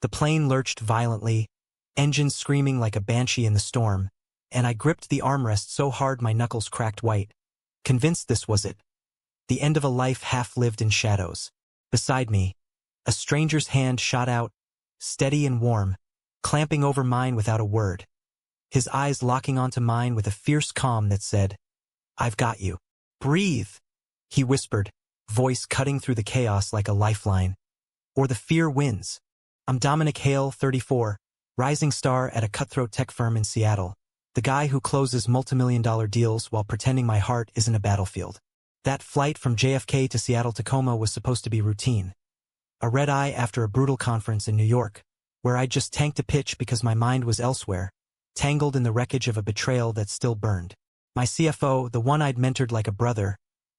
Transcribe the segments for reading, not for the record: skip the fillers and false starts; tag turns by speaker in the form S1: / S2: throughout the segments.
S1: The plane lurched violently, engines screaming like a banshee in the storm, and I gripped the armrest so hard my knuckles cracked white, convinced this was it. The end of a life half-lived in shadows. Beside me, a stranger's hand shot out, steady and warm, clamping over mine without a word. His eyes locking onto mine with a fierce calm that said, "I've got you. Breathe," he whispered, voice cutting through the chaos like a lifeline. "Or the fear wins." I'm Dominic Hale, 34, rising star at a cutthroat tech firm in Seattle, the guy who closes multimillion-dollar deals while pretending my heart isn't a battlefield. That flight from JFK to Seattle-Tacoma was supposed to be routine. A red-eye after a brutal conference in New York, where I'd just tanked a pitch because my mind was elsewhere, tangled in the wreckage of a betrayal that still burned. My CFO, the one I'd mentored like a brother,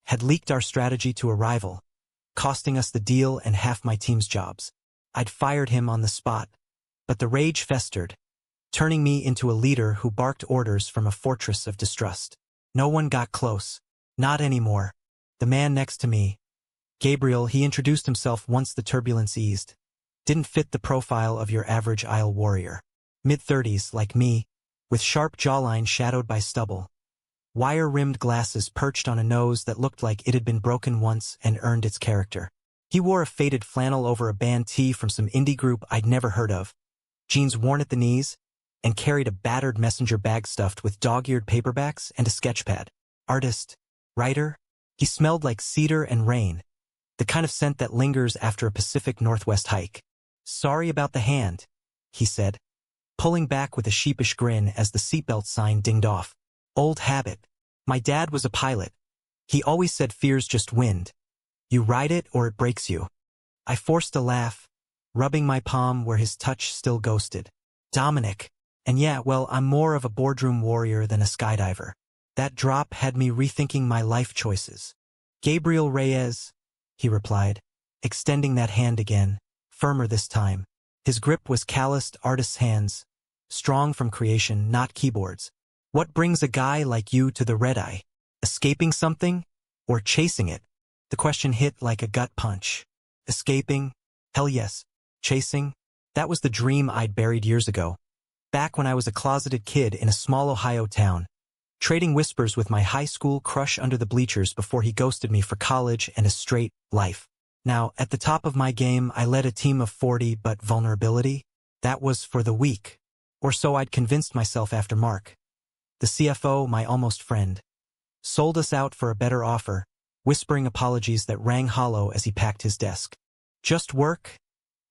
S1: had leaked our strategy to a rival, costing us the deal and half my team's jobs. I'd fired him on the spot, but the rage festered, turning me into a leader who barked orders from a fortress of distrust. No one got close. Not anymore. The man next to me, Gabriel, he introduced himself once the turbulence eased, didn't fit the profile of your average aisle warrior. Mid-30s, like me, with sharp jawline shadowed by stubble. Wire-rimmed glasses perched on a nose that looked like it had been broken once and earned its character. He wore a faded flannel over a band tee from some indie group I'd never heard of, jeans worn at the knees, and carried a battered messenger bag stuffed with dog-eared paperbacks and a sketchpad. Artist, writer, he smelled like cedar and rain, the kind of scent that lingers after a Pacific Northwest hike. "Sorry about the hand," he said, pulling back with a sheepish grin as the seatbelt sign dinged off. "Old habit. My dad was a pilot. He always said fear's just wind. You ride it or it breaks you." I forced a laugh, rubbing my palm where his touch still ghosted. "Dominic. And yeah, well, I'm more of a boardroom warrior than a skydiver." That drop had me rethinking my life choices. "Gabriel Reyes," he replied, extending that hand again, firmer this time. His grip was calloused artist's hands, strong from creation, not keyboards. "What brings a guy like you to the red-eye? Escaping something? Or chasing it?" The question hit like a gut punch. Escaping? Hell yes. Chasing? That was the dream I'd buried years ago, back when I was a closeted kid in a small Ohio town, trading whispers with my high school crush under the bleachers before he ghosted me for college and a straight life. Now, at the top of my game, I led a team of 40, but vulnerability? That was for the weak. Or so I'd convinced myself after Mark, the CFO, my almost friend, sold us out for a better offer, whispering apologies that rang hollow as he packed his desk. "Just work?"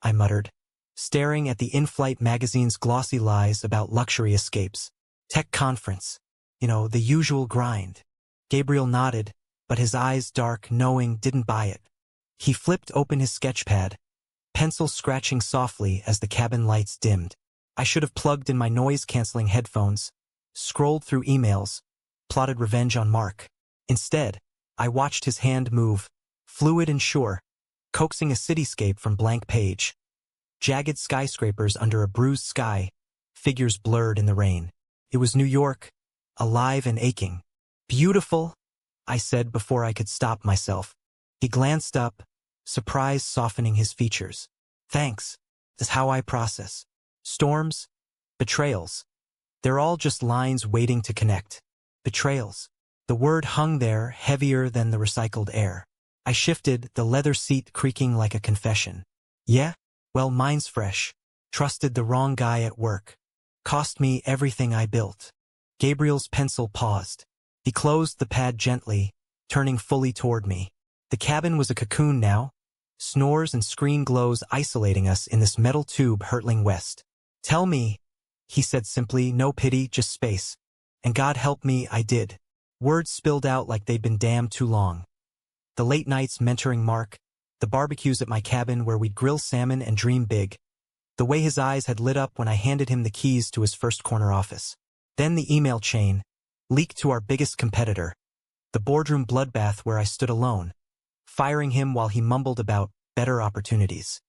S1: I muttered, staring at the in-flight magazine's glossy lies about luxury escapes. "Tech conference. You know, the usual grind." Gabriel nodded, but his eyes, dark, knowing, didn't buy it. He flipped open his sketchpad, pencil scratching softly as the cabin lights dimmed. I should have plugged in my noise-canceling headphones, scrolled through emails, plotted revenge on Mark. Instead, I watched his hand move, fluid and sure, coaxing a cityscape from blank page. Jagged skyscrapers under a bruised sky, figures blurred in the rain. It was New York, alive and aching. "Beautiful," I said before I could stop myself. He glanced up, surprise softening his features. "Thanks. That's how I process storms, betrayals. They're all just lines waiting to connect." Betrayals. The word hung there, heavier than the recycled air. I shifted, the leather seat creaking like a confession. "Yeah? Well, mine's fresh. Trusted the wrong guy at work. Cost me everything I built." Gabriel's pencil paused. He closed the pad gently, turning fully toward me. The cabin was a cocoon now, snores and screen glows isolating us in this metal tube hurtling west. "Tell me," he said simply, no pity, just space. And God help me, I did. Words spilled out like they'd been damned too long. The late nights mentoring Mark, the barbecues at my cabin where we'd grill salmon and dream big, the way his eyes had lit up when I handed him the keys to his first corner office. Then the email chain, leaked to our biggest competitor, the boardroom bloodbath where I stood alone, firing him while he mumbled about better opportunities.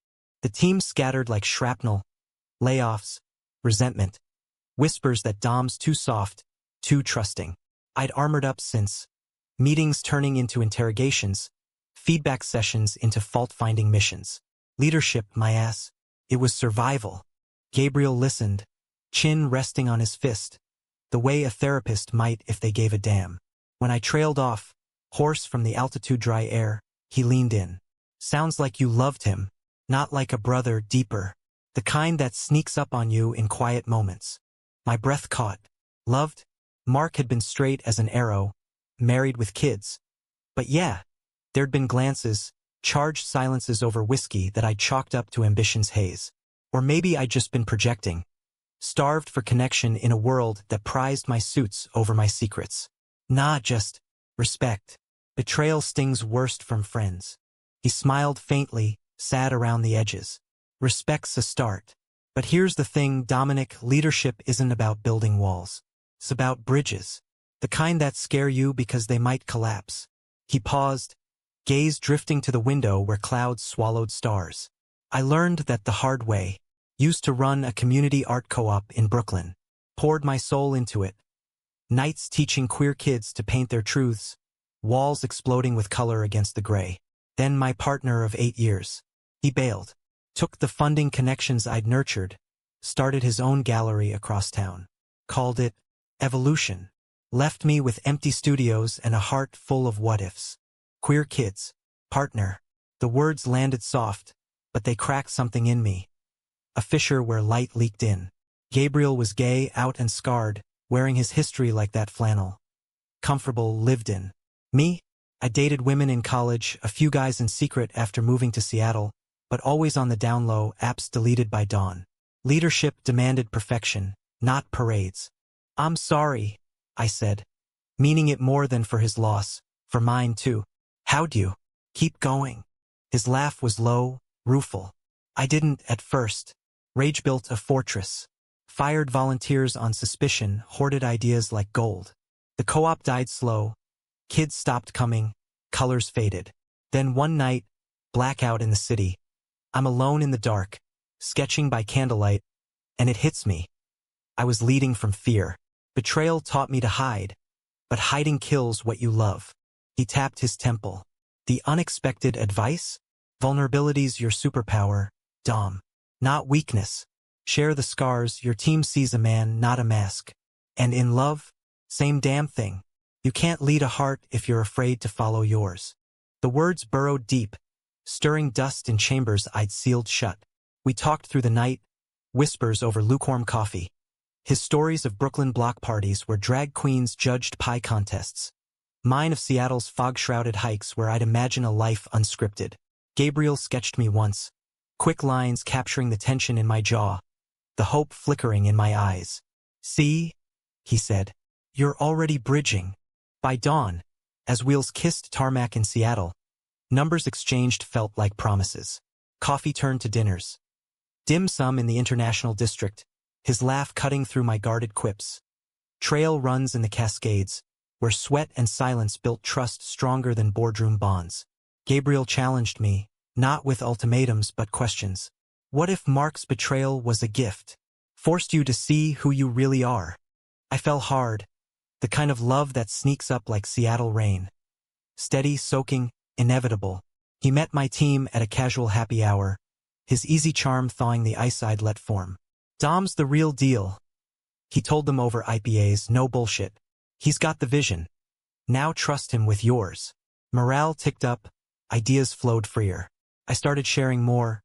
S1: The team scattered like shrapnel, layoffs, resentment, whispers that Dom's too soft, too trusting. I'd armored up since, meetings turning into interrogations, feedback sessions into fault-finding missions. Leadership, my ass. It was survival. Gabriel listened, chin resting on his fist, the way a therapist might if they gave a damn. When I trailed off, hoarse from the altitude dry air, he leaned in. Sounds like you loved him, not like a brother, deeper. The kind that sneaks up on you in quiet moments. My breath caught. Loved? Mark had been straight as an arrow, married with kids. But yeah, there'd been glances, charged silences over whiskey that I'd chalked up to ambition's haze. Or maybe I'd just been projecting. Starved for connection in a world that prized my suits over my secrets. Nah, just respect. Betrayal stings worst from friends. He smiled faintly, sad around the edges. Respect's a start. But here's the thing, Dominic, leadership isn't about building walls. It's about bridges. The kind that scare you because they might collapse. He paused, gaze drifting to the window where clouds swallowed stars. I learned that the hard way. Used to run a community art co-op in Brooklyn. Poured my soul into it. Nights teaching queer kids to paint their truths. Walls exploding with color against the gray. Then my partner of 8 years. He bailed. Took the funding connections I'd nurtured. Started his own gallery across town. Called it Evolution. Left me with empty studios and a heart full of what-ifs. Queer kids. Partner. The words landed soft, but they cracked something in me. A fissure where light leaked in. Gabriel was gay, out and scarred, wearing his history like that flannel. Comfortable, lived in. Me? I dated women in college, a few guys in secret after moving to Seattle, but always on the down low, apps deleted by dawn. Leadership demanded perfection, not parades. I'm sorry, I said, meaning it more than for his loss, for mine too. How'd you keep going? His laugh was low, rueful. I didn't at first. Rage built a fortress. Fired volunteers on suspicion, hoarded ideas like gold. The co-op died slow. Kids stopped coming. Colors faded. Then one night, blackout in the city. I'm alone in the dark, sketching by candlelight, and it hits me. I was leading from fear. Betrayal taught me to hide, but hiding kills what you love. He tapped his temple. The unexpected advice? Vulnerability's your superpower, Dom. Not weakness. Share the scars, your team sees a man, not a mask. And in love? Same damn thing. You can't lead a heart if you're afraid to follow yours. The words burrowed deep, stirring dust in chambers I'd sealed shut. We talked through the night, whispers over lukewarm coffee. His stories of Brooklyn block parties where drag queens judged pie contests. Mine of Seattle's fog-shrouded hikes where I'd imagine a life unscripted. Gabriel sketched me once. Quick lines capturing the tension in my jaw, the hope flickering in my eyes. See, he said, you're already bridging. By dawn, as wheels kissed tarmac in Seattle, numbers exchanged felt like promises. Coffee turned to dinners. Dim sum in the International District, his laugh cutting through my guarded quips. Trail runs in the Cascades, where sweat and silence built trust stronger than boardroom bonds. Gabriel challenged me, not with ultimatums but questions. What if Mark's betrayal was a gift? Forced you to see who you really are? I fell hard, the kind of love that sneaks up like Seattle rain. Steady, soaking, inevitable. He met my team at a casual happy hour, his easy charm thawing the ice I'd let form. Dom's the real deal. He told them over IPAs, no bullshit. He's got the vision. Now trust him with yours. Morale ticked up, ideas flowed freer. I started sharing more.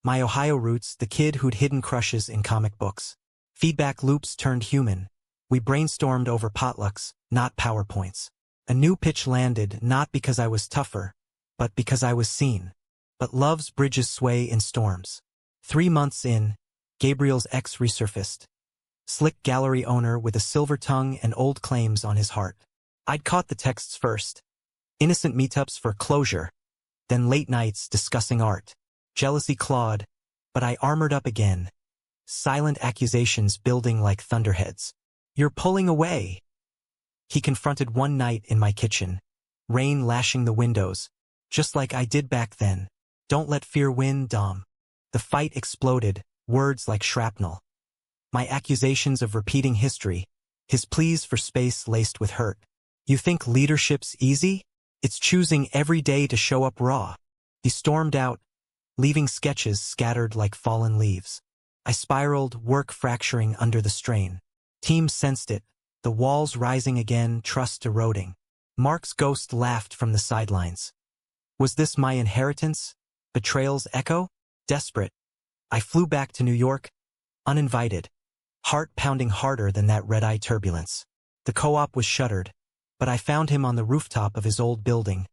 S1: My Ohio roots, the kid who'd hidden crushes in comic books. Feedback loops turned human. We brainstormed over potlucks, not PowerPoints. A new pitch landed, not because I was tougher, but because I was seen. But love's bridges sway in storms. 3 months in, Gabriel's ex resurfaced. Slick gallery owner with a silver tongue and old claims on his heart. I'd caught the texts first. Innocent meetups for closure. Then late nights discussing art. Jealousy clawed, but I armored up again. Silent accusations building like thunderheads. You're pulling away. He confronted one night in my kitchen. Rain lashing the windows, just like I did back then. Don't let fear win, Dom. The fight exploded, words like shrapnel. My accusations of repeating history, his pleas for space laced with hurt. You think leadership's easy? It's choosing every day to show up raw. He stormed out, leaving sketches scattered like fallen leaves. I spiraled, work fracturing under the strain. Team sensed it, the walls rising again, trust eroding. Mark's ghost laughed from the sidelines. Was this my inheritance? Betrayal's echo? Desperate, I flew back to New York, uninvited, heart pounding harder than that red-eye turbulence. The co-op was shuttered, but I found him on the rooftop of his old building.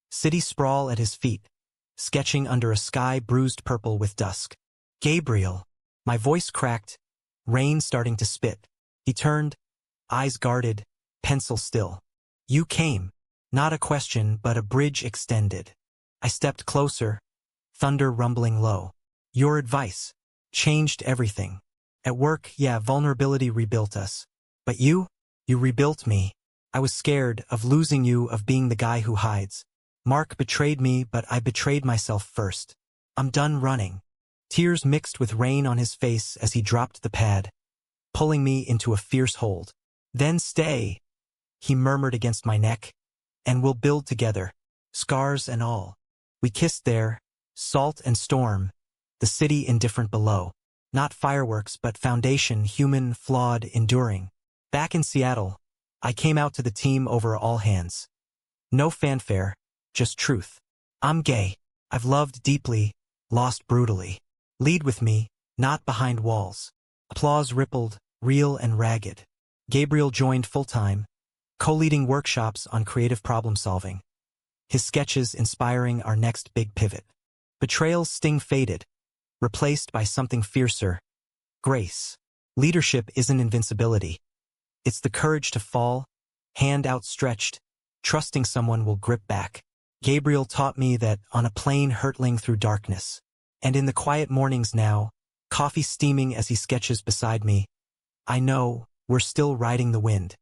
S1: City sprawl at his feet, sketching under a sky bruised purple with dusk. Gabriel. My voice cracked, rain starting to spit. He turned, eyes guarded, pencil still. You came. Not a question, but a bridge extended. I stepped closer, thunder rumbling low. Your advice changed everything. At work, yeah, vulnerability rebuilt us. But you rebuilt me. I was scared of losing you, of being the guy who hides. Mark betrayed me, but I betrayed myself first. I'm done running. Tears mixed with rain on his face as he dropped the pad, pulling me into a fierce hold. Then stay, he murmured against my neck, and we'll build together, scars and all. We kissed there, salt and storm, the city indifferent below. Not fireworks, but foundation, human, flawed, enduring. Back in Seattle, I came out to the team over all hands. No fanfare, just truth. I'm gay. I've loved deeply, lost brutally. Lead with me, not behind walls. Applause rippled, real and ragged. Gabriel joined full-time, co-leading workshops on creative problem-solving. His sketches inspiring our next big pivot. Betrayal's sting faded, replaced by something fiercer. Grace. Leadership isn't invincibility. It's the courage to fall, hand outstretched, trusting someone will grip back. Gabriel taught me that on a plane hurtling through darkness. And in the quiet mornings now, coffee steaming as he sketches beside me, I know we're still riding the wind.